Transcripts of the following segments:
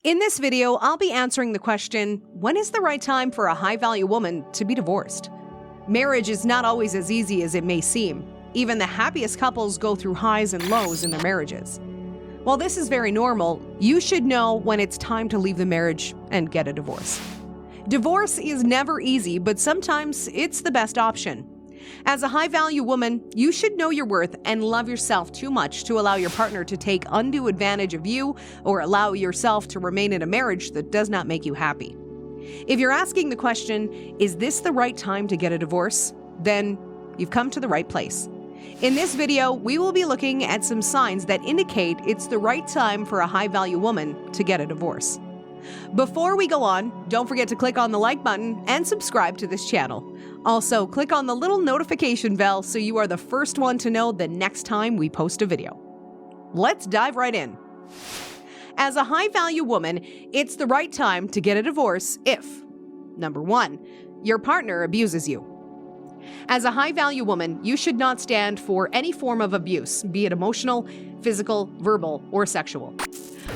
In this video, I'll be answering the question, when is the right time for a high-value woman to be divorced? Marriage is not always as easy as it may seem. Even the happiest couples go through highs and lows in their marriages. While this is very normal, you should know when it's time to leave the marriage and get a divorce. Divorce is never easy, but sometimes it's the best option. As a high-value woman, you should know your worth and love yourself too much to allow your partner to take undue advantage of you or allow yourself to remain in a marriage that does not make you happy. If you're asking the question, is this the right time to get a divorce? Then you've come to the right place. In this video, we will be looking at some signs that indicate it's the right time for a high-value woman to get a divorce. Before we go on, don't forget to click on the like button and subscribe to this channel. Also, click on the little notification bell so you are the first one to know the next time we post a video. Let's dive right in. As a high-value woman, it's the right time to get a divorce if, number 1, your partner abuses you. As a high-value woman, you should not stand for any form of abuse, be it emotional, physical, verbal, or sexual.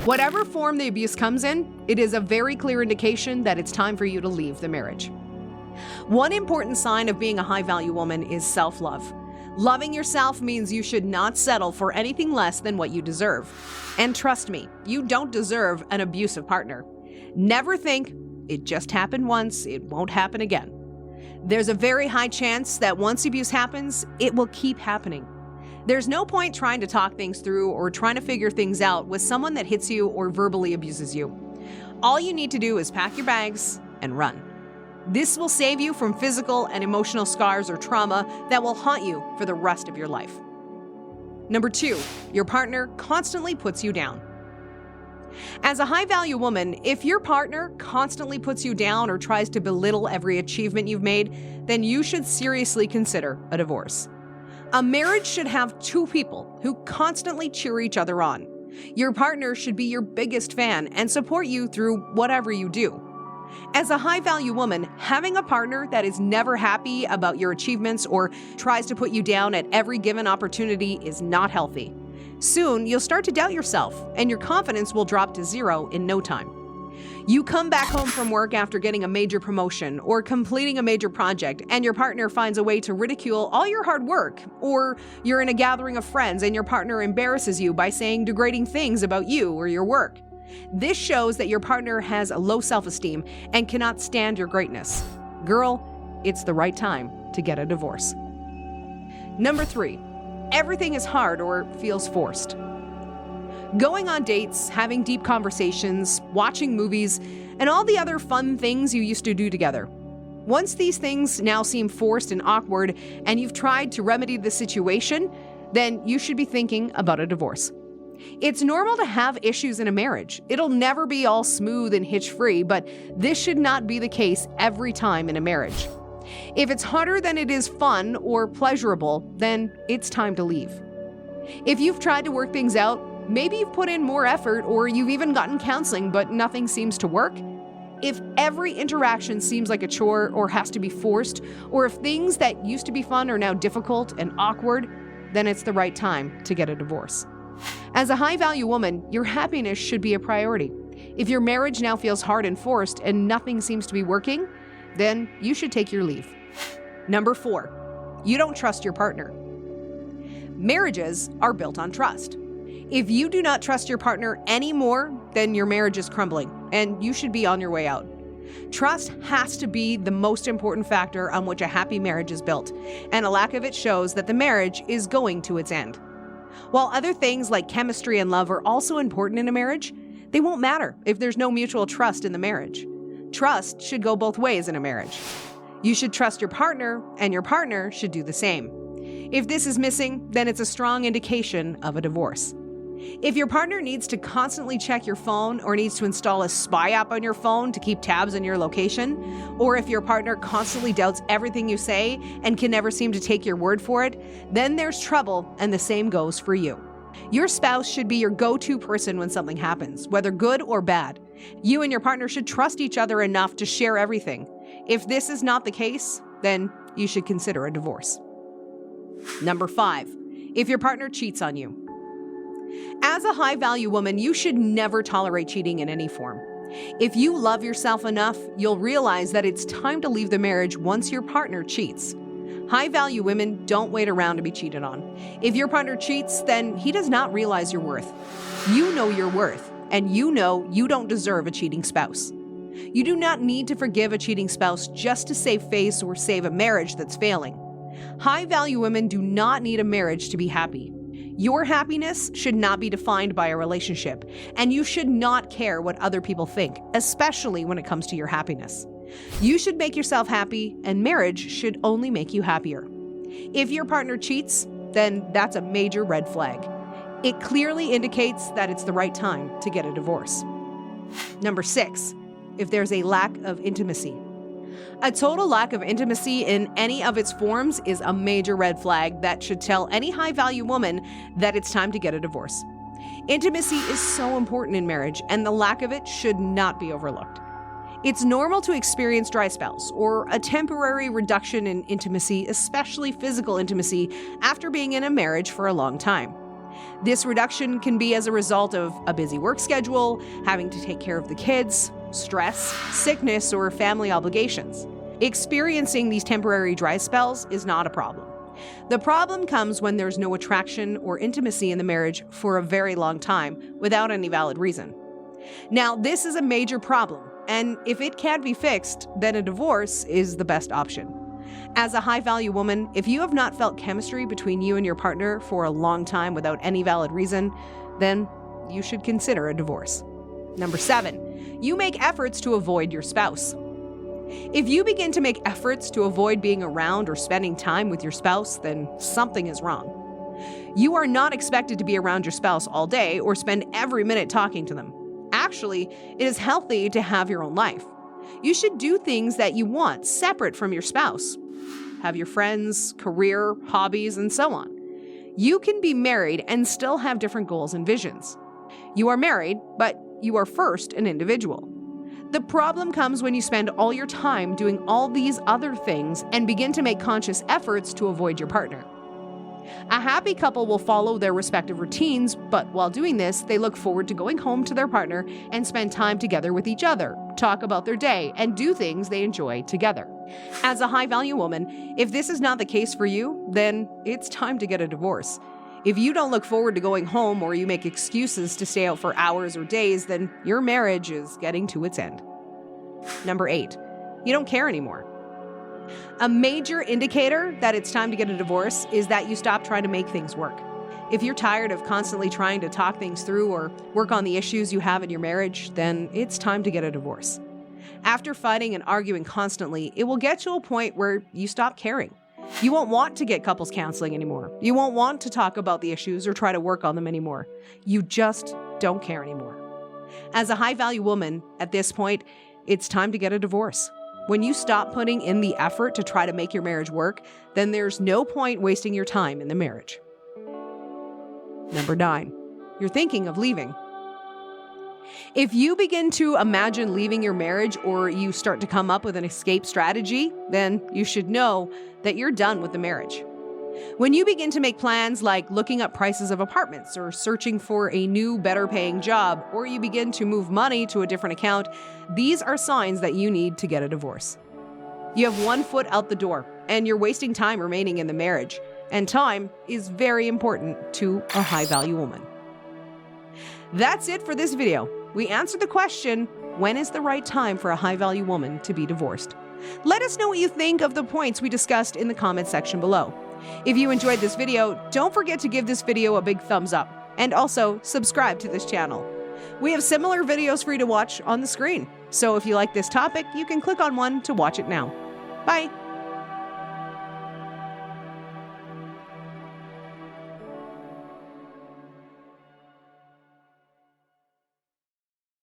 Whatever form the abuse comes in, it is a very clear indication that it's time for you to leave the marriage. One important sign of being a high-value woman is self-love. Loving yourself means you should not settle for anything less than what you deserve. And trust me, you don't deserve an abusive partner. Never think, it just happened once, it won't happen again. There's a very high chance that once abuse happens, it will keep happening. There's no point trying to talk things through or trying to figure things out with someone that hits you or verbally abuses you. All you need to do is pack your bags and run. This will save you from physical and emotional scars or trauma that will haunt you for the rest of your life. Number 2, your partner constantly puts you down. As a high-value woman, if your partner constantly puts you down or tries to belittle every achievement you've made, then you should seriously consider a divorce. A marriage should have 2 people who constantly cheer each other on. Your partner should be your biggest fan and support you through whatever you do. As a high-value woman, having a partner that is never happy about your achievements or tries to put you down at every given opportunity is not healthy. Soon, you'll start to doubt yourself, and your confidence will drop to 0 in no time. You come back home from work after getting a major promotion or completing a major project, and your partner finds a way to ridicule all your hard work. Or you're in a gathering of friends and your partner embarrasses you by saying degrading things about you or your work. This shows that your partner has a low self-esteem and cannot stand your greatness. Girl, it's the right time to get a divorce. Number 3, everything is hard or feels forced. Going on dates, having deep conversations, watching movies, and all the other fun things you used to do together. Once these things now seem forced and awkward, and you've tried to remedy the situation, then you should be thinking about a divorce. It's normal to have issues in a marriage. It'll never be all smooth and hitch-free, but this should not be the case every time in a marriage. If it's harder than it is fun or pleasurable, then it's time to leave. If you've tried to work things out, maybe you've put in more effort or you've even gotten counseling, but nothing seems to work. If every interaction seems like a chore or has to be forced, or if things that used to be fun are now difficult and awkward, then it's the right time to get a divorce. As a high-value woman, your happiness should be a priority. If your marriage now feels hard and forced and nothing seems to be working, then you should take your leave. Number 4, you don't trust your partner. Marriages are built on trust. If you do not trust your partner anymore, then your marriage is crumbling and you should be on your way out. Trust has to be the most important factor on which a happy marriage is built, and a lack of it shows that the marriage is going to its end. While other things like chemistry and love are also important in a marriage, they won't matter if there's no mutual trust in the marriage. Trust should go both ways in a marriage. You should trust your partner, and your partner should do the same. If this is missing, then it's a strong indication of a divorce. If your partner needs to constantly check your phone or needs to install a spy app on your phone to keep tabs on your location, or if your partner constantly doubts everything you say and can never seem to take your word for it, then there's trouble, and the same goes for you. Your spouse should be your go-to person when something happens, whether good or bad. You and your partner should trust each other enough to share everything. If this is not the case, then you should consider a divorce. Number 5, if your partner cheats on you. As a high-value woman, you should never tolerate cheating in any form. If you love yourself enough, you'll realize that it's time to leave the marriage once your partner cheats. High-value women don't wait around to be cheated on. If your partner cheats, then he does not realize your worth. You know your worth, and you know you don't deserve a cheating spouse. You do not need to forgive a cheating spouse just to save face or save a marriage that's failing. High-value women do not need a marriage to be happy. Your happiness should not be defined by a relationship, and you should not care what other people think, especially when it comes to your happiness. You should make yourself happy, and marriage should only make you happier. If your partner cheats, then that's a major red flag. It clearly indicates that it's the right time to get a divorce. Number 6, if there's a lack of intimacy. A total lack of intimacy in any of its forms is a major red flag that should tell any high-value woman that it's time to get a divorce. Intimacy is so important in marriage, and the lack of it should not be overlooked. It's normal to experience dry spells or a temporary reduction in intimacy, especially physical intimacy, after being in a marriage for a long time. This reduction can be as a result of a busy work schedule, having to take care of the kids, stress, sickness, or family obligations. Experiencing these temporary dry spells is not a problem. The problem comes when there's no attraction or intimacy in the marriage for a very long time without any valid reason. Now, this is a major problem, and if it can't be fixed, then a divorce is the best option. As a high-value woman, if you have not felt chemistry between you and your partner for a long time without any valid reason, then you should consider a divorce. Number 7, you make efforts to avoid your spouse. If you begin to make efforts to avoid being around or spending time with your spouse, then something is wrong. You are not expected to be around your spouse all day or spend every minute talking to them. Actually, it is healthy to have your own life. You should do things that you want separate from your spouse. Have your friends, career, hobbies, and so on. You can be married and still have different goals and visions. You are married, but you are first an individual. The problem comes when you spend all your time doing all these other things and begin to make conscious efforts to avoid your partner. A happy couple will follow their respective routines, but while doing this, they look forward to going home to their partner and spend time together with each other, talk about their day, and do things they enjoy together. As a high-value woman, if this is not the case for you, then it's time to get a divorce. If you don't look forward to going home or you make excuses to stay out for hours or days, then your marriage is getting to its end. Number 8, you don't care anymore. A major indicator that it's time to get a divorce is that you stop trying to make things work. If you're tired of constantly trying to talk things through or work on the issues you have in your marriage, then it's time to get a divorce. After fighting and arguing constantly, it will get to a point where you stop caring. You won't want to get couples counseling anymore. You won't want to talk about the issues or try to work on them anymore. You just don't care anymore. As a high-value woman, at this point, it's time to get a divorce. When you stop putting in the effort to try to make your marriage work, then there's no point wasting your time in the marriage. Number 9, you're thinking of leaving. If you begin to imagine leaving your marriage or you start to come up with an escape strategy, then you should know that you're done with the marriage. When you begin to make plans like looking up prices of apartments or searching for a new, better-paying job, or you begin to move money to a different account, these are signs that you need to get a divorce. You have one foot out the door, and you're wasting time remaining in the marriage, and time is very important to a high-value woman. That's it for this video. We answered the question, when is the right time for a high-value woman to be divorced? Let us know what you think of the points we discussed in the comment section below. If you enjoyed this video, don't forget to give this video a big thumbs up, and also subscribe to this channel. We have similar videos for you to watch on the screen, so if you like this topic, you can click on one to watch it now. Bye!